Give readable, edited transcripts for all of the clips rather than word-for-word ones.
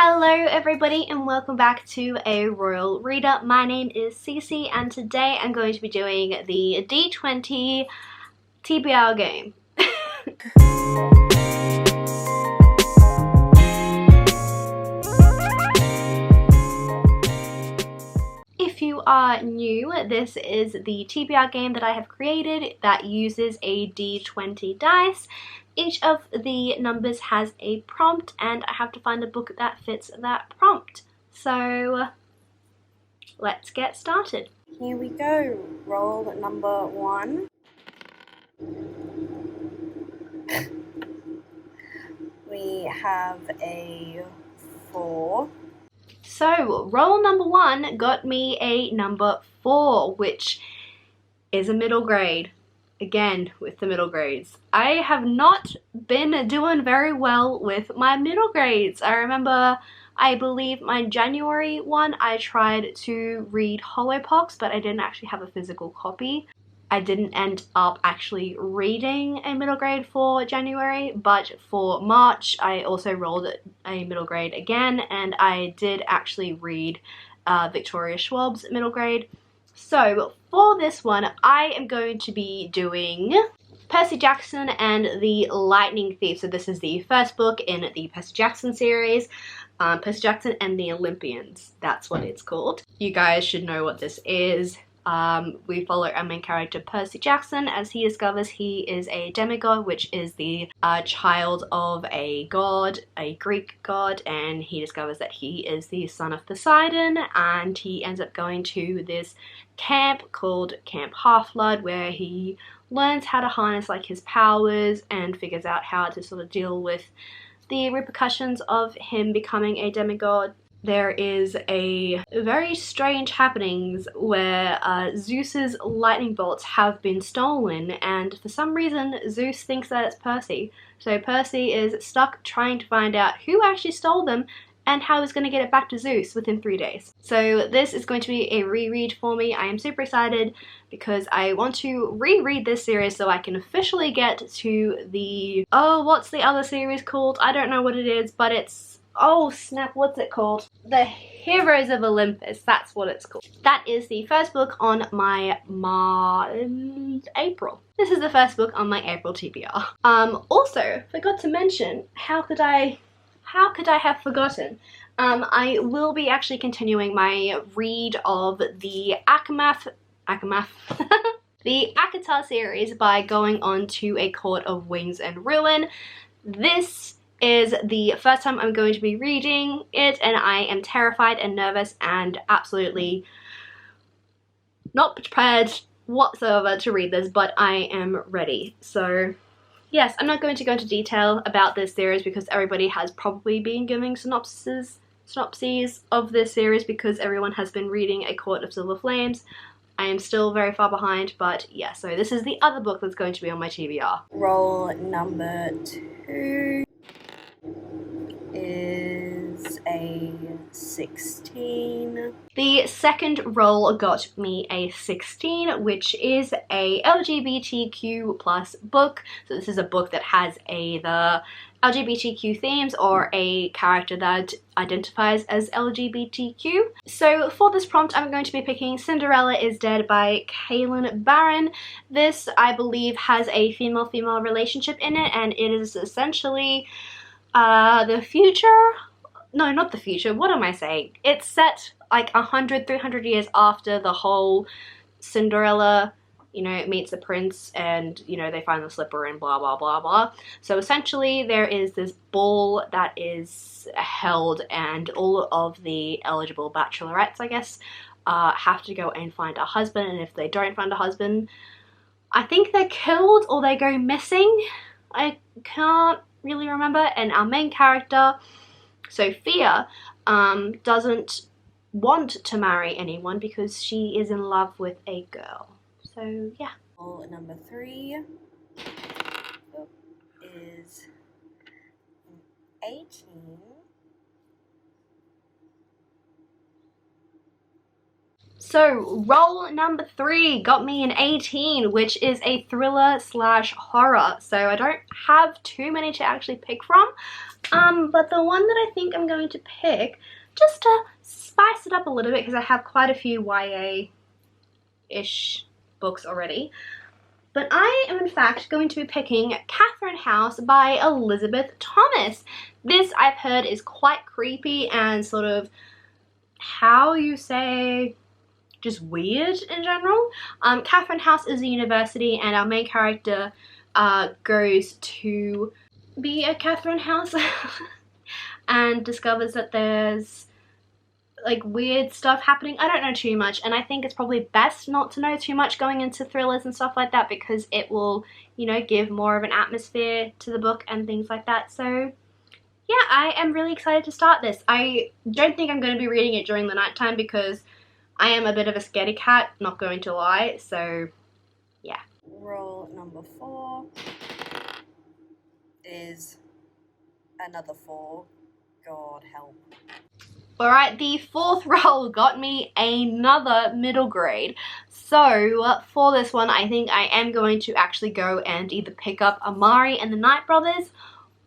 Hello everybody and welcome back to a Royal Reader. My name is Cece and today I'm going to be doing the D20 TBR game. If you are new, this is the TBR game that I have created that uses a D20 dice. Each of the numbers has a prompt and I have to find a book that fits that prompt. So let's get started. Here we go. Roll number 1. We have a 4. So roll number 1 got me a number 4, which is a middle grade. Again, with the middle grades. I have not been doing very well with my middle grades. I remember, I believe my January one, I tried to read Hollowpox, but I didn't actually have a physical copy. I didn't end up actually reading a middle grade for January, but for March, I also rolled a middle grade again, and I did actually read Victoria Schwab's middle grade. So for this one, I am going to be doing Percy Jackson and the Lightning Thief. So this is the first book in the Percy Jackson series. Percy Jackson and the Olympians, that's what it's called. You guys should know what this is. We follow our main character Percy Jackson as he discovers he is a demigod, which is the child of a god, a Greek god, and he discovers that he is the son of Poseidon, and he ends up going to this camp called Camp Half-Blood where he learns how to harness like his powers and figures out how to sort of deal with the repercussions of him becoming a demigod. There is a very strange happenings where Zeus's lightning bolts have been stolen, and for some reason Zeus thinks that it's Percy. So Percy is stuck trying to find out who actually stole them and how he's going to get it back to Zeus within 3 days. So this is going to be a reread for me. I am super excited because I want to reread this series so I can officially get to the... oh, what's the other series called? I don't know what it is, but it's... oh snap, what's it called? The Heroes of Olympus, that's what it's called. That is the first book on my April. This is the first book on my April TBR. Also, forgot to mention, how could I have forgotten? I will be actually continuing my read of the the Akatar series by going on to A Court of Wings and Ruin. This is the first time I'm going to be reading it and I am terrified and nervous and absolutely not prepared whatsoever to read this, but I am ready. So yes, I'm not going to go into detail about this series because everybody has probably been giving synopses of this series because everyone has been reading A Court of Silver Flames. I am still very far behind, but yeah, so this is the other book that's going to be on my TBR. Roll number 2 is a 16. The second roll got me a 16, which is a LGBTQ plus book. So this is a book that has either LGBTQ themes or a character that identifies as LGBTQ. So for this prompt, I'm going to be picking Cinderella is Dead by Kaylnn Barron. This, I believe, has a female-female relationship in it, and it is essentially the future. No, not the future. What am I saying? It's set like 300 years after the whole Cinderella, you know, meets the prince and, you know, they find the slipper and blah, blah, blah, blah. So essentially there is this ball that is held and all of the eligible bachelorettes, I guess, have to go and find a husband. And if they don't find a husband, I think they're killed or they go missing. I can't really remember. And our main character, Sophia, doesn't want to marry anyone because she is in love with a girl. So yeah. Roll number 3 is 18. So roll number 3 got me an 18, which is a thriller slash horror. So I don't have too many to actually pick from. But the one that I think I'm going to pick, just to spice it up a little bit, because I have quite a few YA-ish books already, but I am in fact going to be picking Catherine House by Elisabeth Thomas. This, I've heard, is quite creepy and sort of, how you say, just weird in general. Catherine House is a university, and our main character goes to be at Catherine House and discovers that there's like weird stuff happening. I don't know too much, and I think it's probably best not to know too much going into thrillers and stuff like that, because it will, you know, give more of an atmosphere to the book and things like that. So yeah, I am really excited to start this. I don't think I'm going to be reading it during the nighttime because I am a bit of a scaredy cat, not going to lie, so yeah. Roll number 4 is another 4. God help. Alright, the fourth roll got me another middle grade. So for this one, I think I am going to actually go and either pick up Amari and the Night Brothers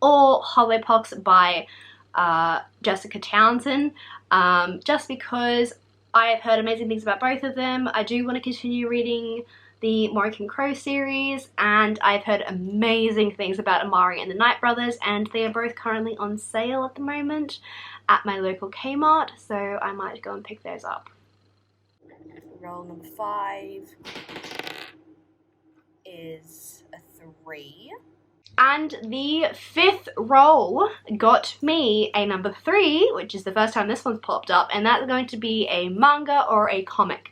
or Hollowpox by Jessica Townsend, just because I have heard amazing things about both of them. I do want to continue reading the Morrigan Crow series, and I've heard amazing things about Amari and the Night Brothers, and they are both currently on sale at the moment at my local Kmart, so I might go and pick those up. Roll number 5 is a 3. And the fifth roll got me a number 3, which is the first time this one's popped up, and that's going to be a manga or a comic.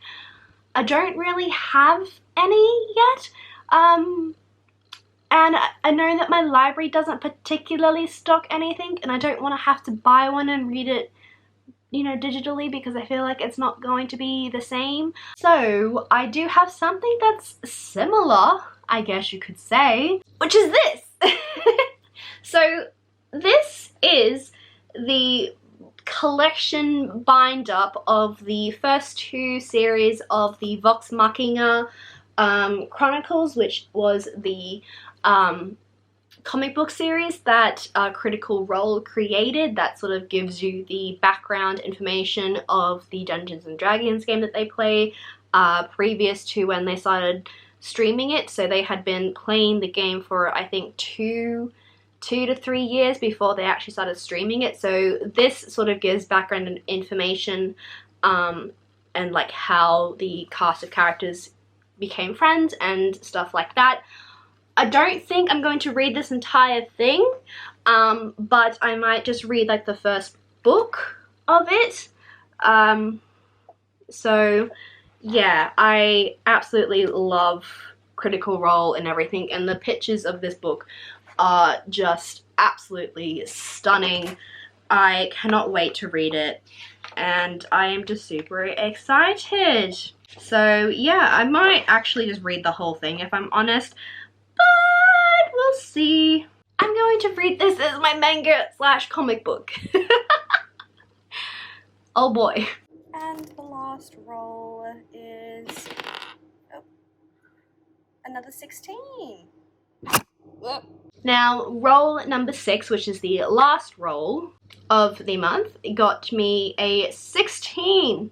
I don't really have any yet, and I know that my library doesn't particularly stock anything, and I don't want to have to buy one and read it, you know, digitally, because I feel like it's not going to be the same. So I do have something that's similar, I guess you could say, which is this. So this is the collection bind up of the first 2 series of the Vox Machina Chronicles, which was the comic book series that Critical Role created, that sort of gives you the background information of the Dungeons and Dragons game that they play previous to when they started streaming it. So they had been playing the game for, I think, 2 to 3 years before they actually started streaming it. So this sort of gives background and information and like how the cast of characters became friends and stuff like that. I don't think I'm going to read this entire thing, but I might just read like the first book of it. So yeah, I absolutely love Critical Role and everything, and the pictures of this book are just absolutely stunning. I cannot wait to read it, and I am just super excited. So yeah, I might actually just read the whole thing if I'm honest, but we'll see. I'm going to read this as my manga / comic book. Oh boy. And the last roll is another 16. Now, roll number 6, which is the last roll of the month, got me a 16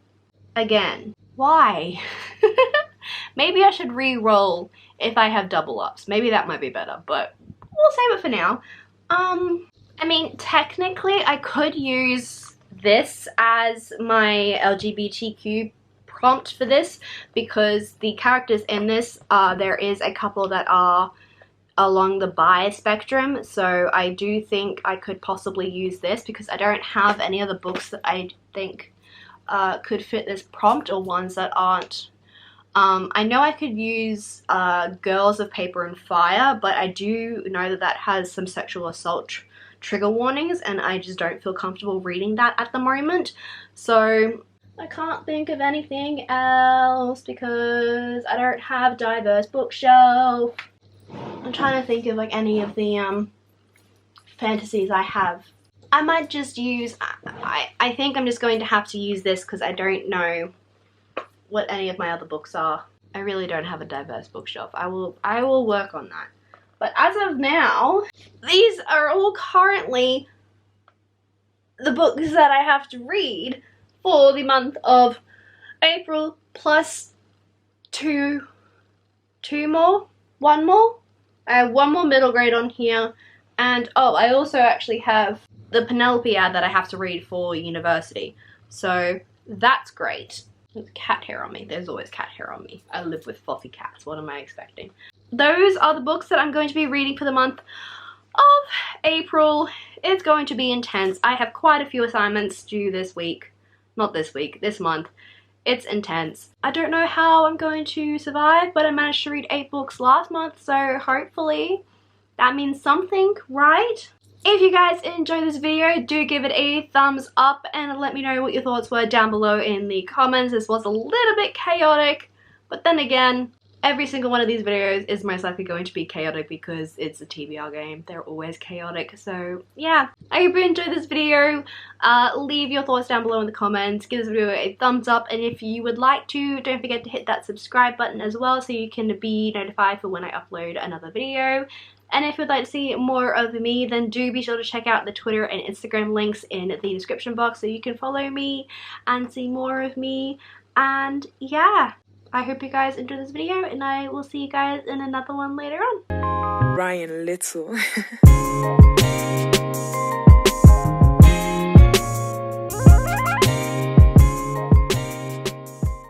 again. Why? Maybe I should re-roll if I have double ups. Maybe that might be better, but we'll save it for now. I mean, technically I could use this as my LGBTQ prompt for this, because the characters in this, there is a couple that are along the bi spectrum, so I do think I could possibly use this because I don't have any other books that I think could fit this prompt, or ones that aren't. I know I could use Girls of Paper and Fire, but I do know that that has some sexual assault trigger warnings, and I just don't feel comfortable reading that at the moment. So I can't think of anything else because I don't have diverse bookshelf. I'm trying to think of like any of the fantasies I have. I might just use, I think I'm just going to have to use this because I don't know what any of my other books are. I really don't have a diverse bookshelf. I will work on that. But as of now, these are all currently the books that I have to read for the month of April, plus one more. I have one more middle grade on here, and oh, I also actually have the Penelope ad that I have to read for university, so that's great. There's cat hair on me. There's always cat hair on me. I live with fluffy cats. What am I expecting? Those are the books that I'm going to be reading for the month of April. It's going to be intense. I have quite a few assignments due this week. Not this week, this month. It's intense. I don't know how I'm going to survive, but I managed to read 8 books last month, so hopefully that means something, right? If you guys enjoyed this video, do give it a thumbs up and let me know what your thoughts were down below in the comments. This was a little bit chaotic, but then again, every single one of these videos is most likely going to be chaotic because it's a TBR game. They're always chaotic. So yeah, I hope you enjoyed this video. Leave your thoughts down below in the comments. Give this video a thumbs up. And if you would like to, don't forget to hit that subscribe button as well so you can be notified for when I upload another video. And if you'd like to see more of me, then do be sure to check out the Twitter and Instagram links in the description box so you can follow me and see more of me. And yeah, I hope you guys enjoyed this video, and I will see you guys in another one later on. Ryan Little.